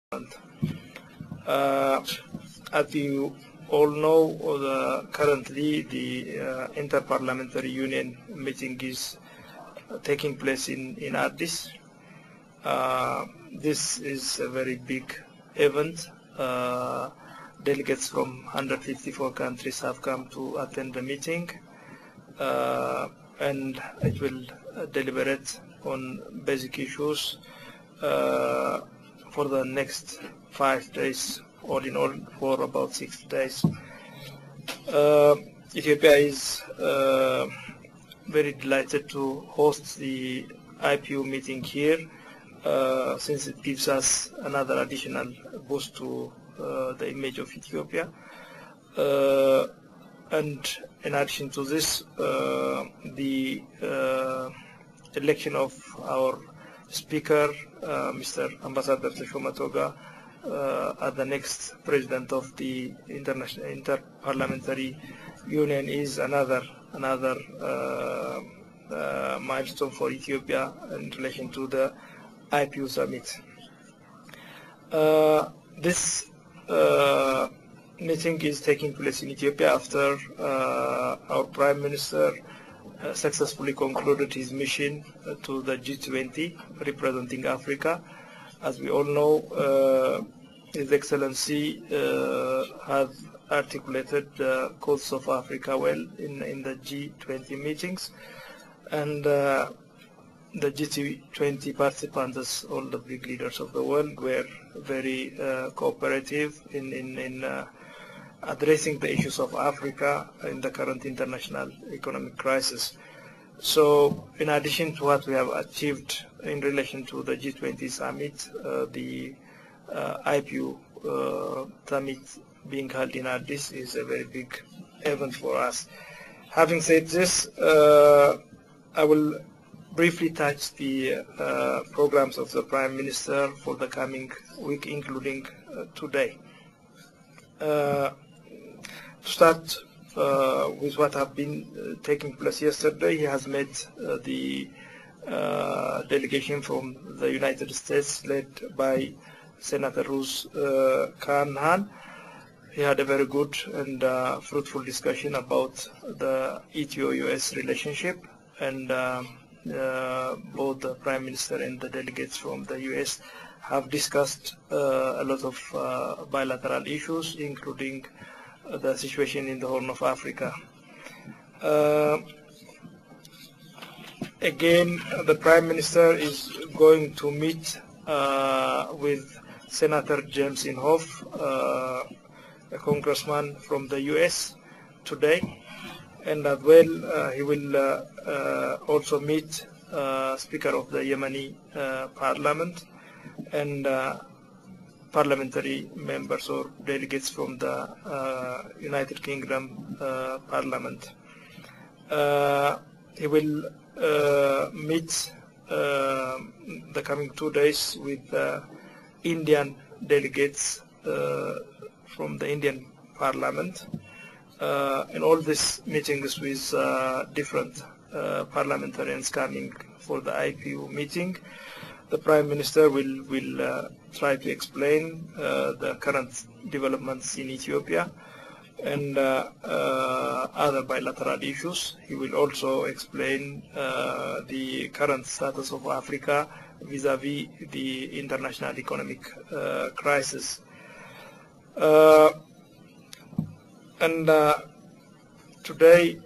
As you all know, currently the Interparliamentary Union meeting is taking place in Addis. This is a very big event. Delegates from 154 countries have come to attend the meeting, and it will deliberate on basic issues for the next 5 days, all in all for about 6 days. Ethiopia is very delighted to host the IPU meeting here, since it gives us another additional boost to the image of Ethiopia. And in addition to this, the election of our speaker, Mr. Ambassador Teshome Toga, as the next president of the Interparliamentary Union is another milestone for Ethiopia in relation to the IPU summit. This meeting is taking place in Ethiopia after our Prime Minister successfully concluded his mission to the G20 representing Africa. As we all know, His Excellency has articulated the cause of Africa well in the G20 meetings, and the G20 participants, all the big leaders of the world, were very cooperative in addressing the issues of Africa in the current international economic crisis. So, in addition to what we have achieved in relation to the G20 summit, the IPU summit being held in Addis is a very big event for us. Having said this, I will briefly touch the programs of the Prime Minister for the coming week, including today. To start with what have been taking place yesterday, he has met the delegation from the United States led by Senator Ruth Khan. He had a very good and fruitful discussion about the Ethio-US relationship, and both the Prime Minister and the delegates from the US have discussed a lot of bilateral issues, including the situation in the Horn of Africa. Again, the Prime Minister is going to meet with Senator James Inhofe, a congressman from the US, today, and as well he will also meet Speaker of the Yemeni Parliament and parliamentary members or delegates from the United Kingdom Parliament. He will meet the coming 2 days with Indian delegates from the Indian Parliament. In all these meetings with different parliamentarians coming for the IPU meeting, the Prime Minister will try to explain the current developments in Ethiopia and other bilateral issues. He will also explain the current status of Africa vis-à-vis the international economic crisis. And today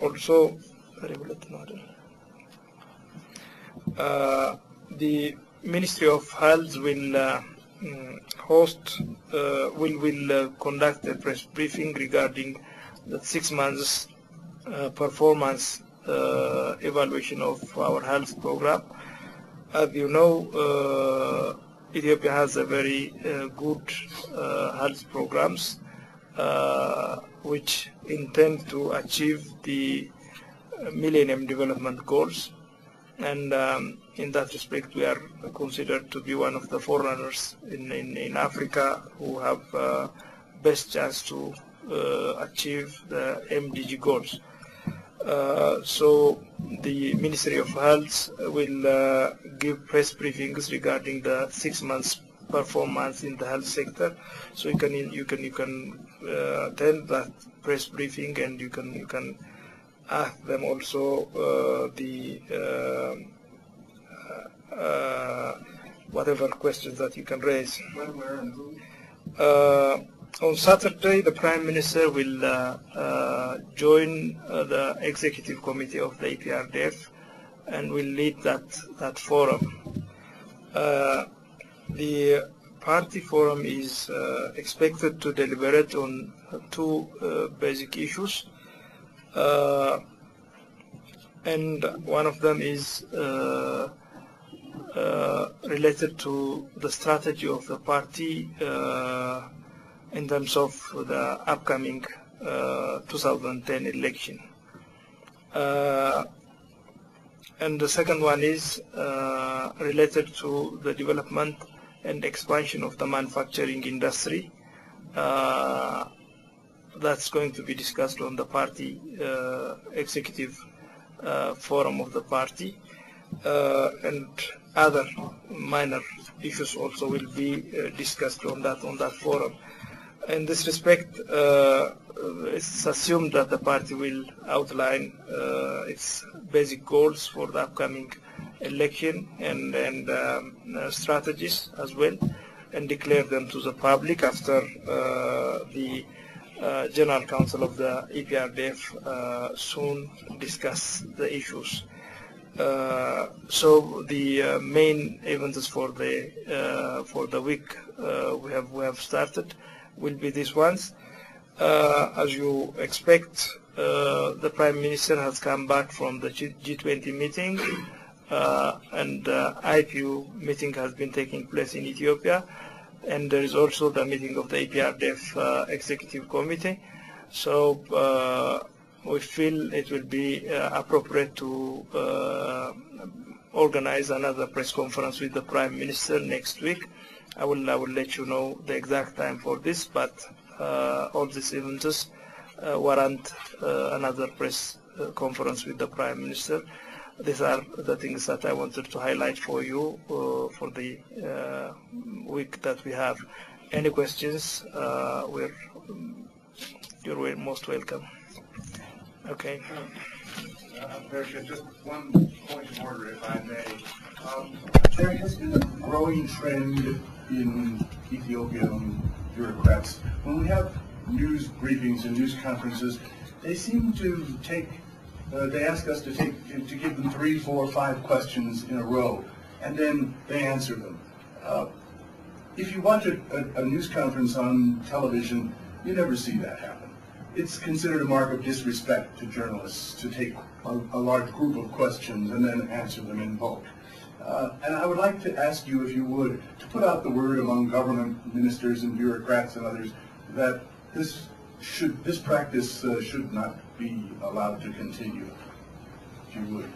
also the Ministry of Health will conduct a press briefing regarding the 6 months performance evaluation of our health program. As you know, Ethiopia has a very good health programs which intend to achieve the Millennium Development Goals, and in that respect we are considered to be one of the forerunners in Africa who have best chance to achieve the MDG goals. So the Ministry of Health will give press briefings regarding the 6 months performance in the health sector. So you can attend that press briefing, and you can ask them also whatever questions that you can raise. When, where, and who? On Saturday, the Prime Minister will join the Executive Committee of the EPRDF and will lead that forum. The party forum is expected to deliberate on two basic issues, and one of them is related to the strategy of the party in terms of the upcoming 2010 election. And the second one is related to the development and expansion of the manufacturing industry. That's going to be discussed on the party executive forum of the party, and other minor issues also will be discussed on that forum. In this respect, it's assumed that the party will outline its basic goals for the upcoming election and strategies as well, and declare them to the public after the General Council of the EPRDF soon discuss the issues. So the main events for the week we have started will be these ones. As you expect, the Prime Minister has come back from the G20 meeting, and IPU meeting has been taking place in Ethiopia, and there is also the meeting of the EPRDF Executive Committee. So we feel it will be appropriate to organize another press conference with the Prime Minister next week. I will let you know the exact time for this, but all these events warrant another press conference with the Prime Minister. These are the things that I wanted to highlight for you for the week that we have. Any questions? You're most welcome. Okay. Bereket, just one point of order, if I may. There has been a growing trend in Ethiopian bureaucrats. When we have news briefings and news conferences, they seem to they ask us to give them 3, 4, 5 questions in a row, and then they answer them. If you watch a news conference on television, you never see that happen. It's considered a mark of disrespect to journalists to take a large group of questions and then answer them in bulk. And I would like to ask you, if you would, to put out the word among government ministers and bureaucrats and others that this practice should not be allowed to continue. If you would.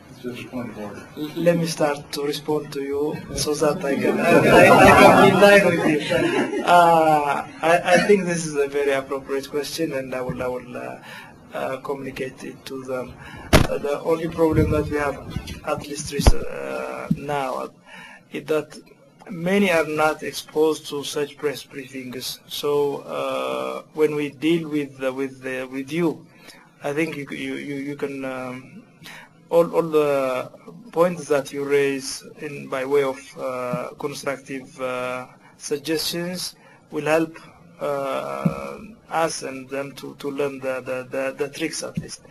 It's just a point of order. Let me start to respond to you so that I can be in line with you. I think this is a very appropriate question, and I will communicate it to them. The only problem that we have, at least now, is that many are not exposed to such press briefings. So when we deal with you, I think you can all the points that you raise by way of constructive suggestions will help us and them to learn the tricks at least.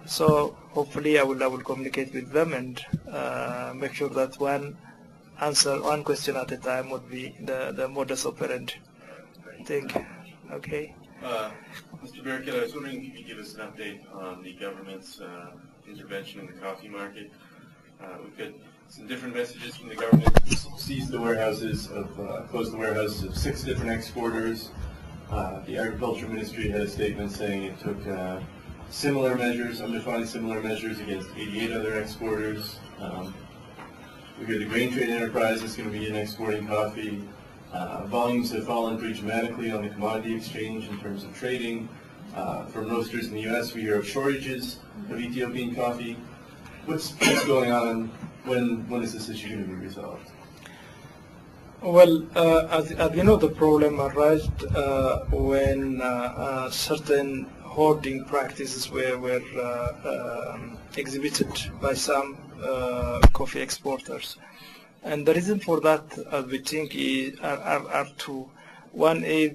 So hopefully I will communicate with them and make sure that one question at a time would be the modus operandi. Thank you. Okay. Mr. Bereket, I was wondering if you could give us an update on the government's intervention in the coffee market. We've got some different messages from the government. Seized the warehouses closed the warehouses of 6 different exporters. The Agriculture Ministry had a statement saying it took similar measures, undefined similar measures against 88 other exporters. We hear the grain trade enterprise is going to begin exporting coffee. Volumes have fallen pretty dramatically on the commodity exchange in terms of trading. From roasters in the U.S., we hear of shortages of Ethiopian coffee. What's going on? When is this issue going to be resolved? Well, as you know, the problem arose when certain hoarding practices were exhibited by some coffee exporters. And the reason for that, we think, are two. One is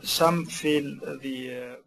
some feel the